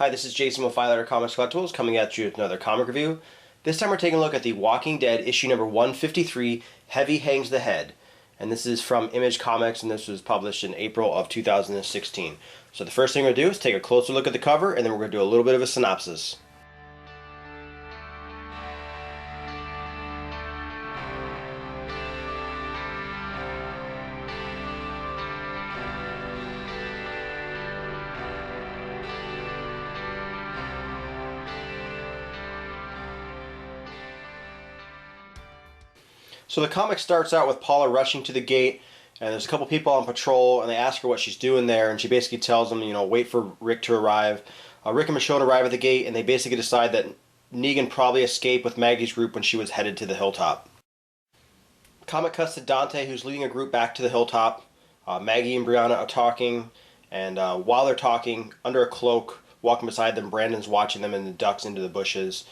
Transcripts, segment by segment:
Hi, this is Jason with Letter Comics Collectibles coming at you with another comic review. This time we're taking a look at The Walking Dead issue number 153, Heavy Hangs the Head. And this is from Image Comics, and this was published in April of 2016. So the first thing we're going to do is take a closer look at the cover, and then we're going to do a little bit of a synopsis. So the comic starts out with Paula rushing to the gate, and there's a couple people on patrol, and they ask her what she's doing there, and she basically tells them, wait for Rick to arrive. Rick and Michonne arrive at the gate, and they basically decide that Negan probably escaped with Maggie's group when she was headed to the hilltop. Comic cuts to Dante, who's leading a group back to the hilltop. Maggie and Brianna are talking, and while they're talking, under a cloak, walking beside them, Brandon's watching them and ducks into the bushes.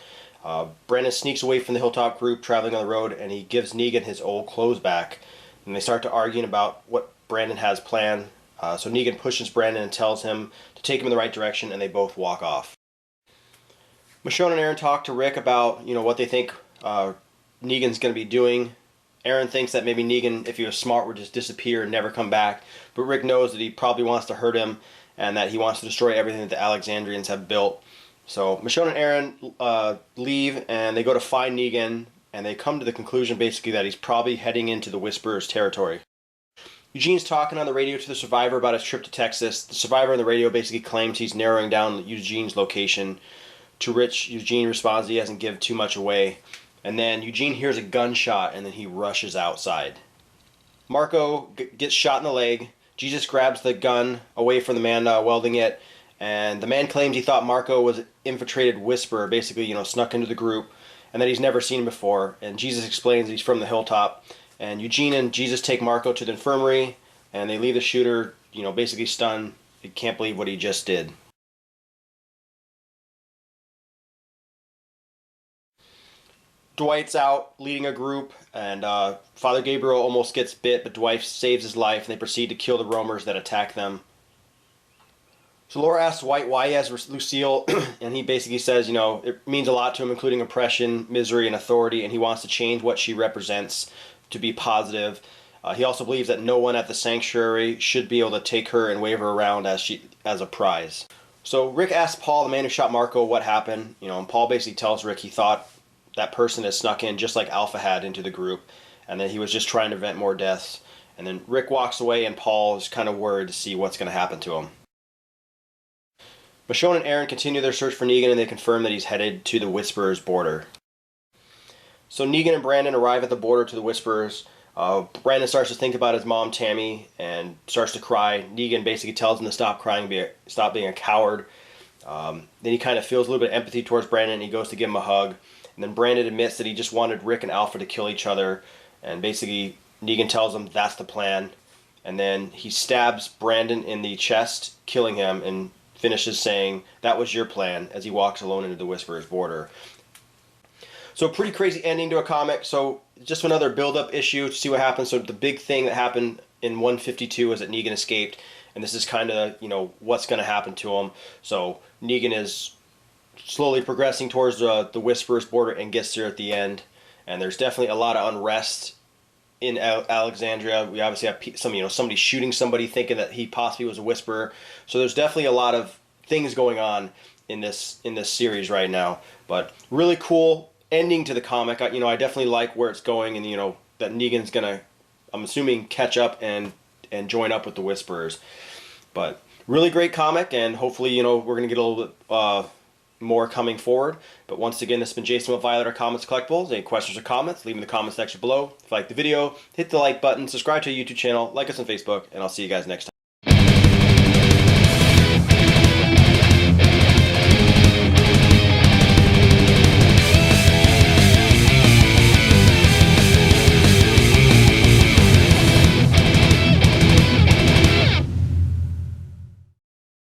Brandon sneaks away from the hilltop group traveling on the road, and he gives Negan his old clothes back. And they start to arguing about what Brandon has planned. So Negan pushes Brandon and tells him to take him in the right direction, and they both walk off. Michonne and Aaron talk to Rick about what they think Negan's going to be doing. Aaron thinks that maybe Negan, if he was smart, would just disappear and never come back. But Rick knows that he probably wants to hurt him and that he wants to destroy everything that the Alexandrians have built. So Michonne and Aaron leave, and they go to find Negan, and they come to the conclusion basically that he's probably heading into the Whisperer's territory. Eugene's talking on the radio to the survivor about his trip to Texas. The survivor on the radio basically claims he's narrowing down Eugene's location, to which Eugene responds he hasn't given too much away. And then Eugene hears a gunshot, and then he rushes outside. Marco gets shot in the leg. Jesus grabs the gun away from the man welding it. And the man claims he thought Marco was an infiltrated Whisperer, basically, snuck into the group, and that he's never seen him before. And Jesus explains he's from the hilltop. And Eugene and Jesus take Marco to the infirmary, and they leave the shooter, basically stunned. He can't believe what he just did. Dwight's out leading a group, and Father Gabriel almost gets bit, but Dwight saves his life, and they proceed to kill the roamers that attack them. So Laura asks Dwight why he has Lucille, and he basically says, it means a lot to him, including oppression, misery, and authority, and he wants to change what she represents to be positive. He also believes that no one at the sanctuary should be able to take her and wave her around as a prize. So Rick asks Paul, the man who shot Marco, what happened, and Paul basically tells Rick he thought that person had snuck in just like Alpha had into the group, and that he was just trying to prevent more deaths. And then Rick walks away, and Paul is kind of worried to see what's going to happen to him. Michonne and Aaron continue their search for Negan, and they confirm that he's headed to the Whisperer's border. So Negan and Brandon arrive at the border to the Whisperers. Brandon starts to think about his mom, Tammy, and starts to cry. Negan basically tells him to stop crying, stop being a coward. Then he kind of feels a little bit of empathy towards Brandon, and he goes to give him a hug. And then Brandon admits that he just wanted Rick and Alpha to kill each other, and basically Negan tells him that's the plan. And then he stabs Brandon in the chest, killing him, and finishes saying, that was your plan, as he walks alone into the Whisperer's border. So pretty crazy ending to a comic. So just another build-up issue to see what happens. So the big thing that happened in 152 is that Negan escaped, and this is kind of, what's going to happen to him. So Negan is slowly progressing towards the Whisperer's border and gets there at the end. And there's definitely a lot of unrest in Alexandria. We obviously have somebody shooting somebody thinking that he possibly was a Whisperer. So there's definitely a lot of things going on in this series right now. But really cool ending to the comic. I definitely like where it's going, and that Negan's gonna, I'm assuming, catch up and join up with the Whisperers. But really great comic, and hopefully we're gonna get a little bit more coming forward. But once again, this has been Jason with Letter Comics Collectibles. Any questions or comments, leave them in the comment section below. If you like the video, hit the like button, subscribe to our YouTube channel, like us on Facebook, and I'll see you guys next time.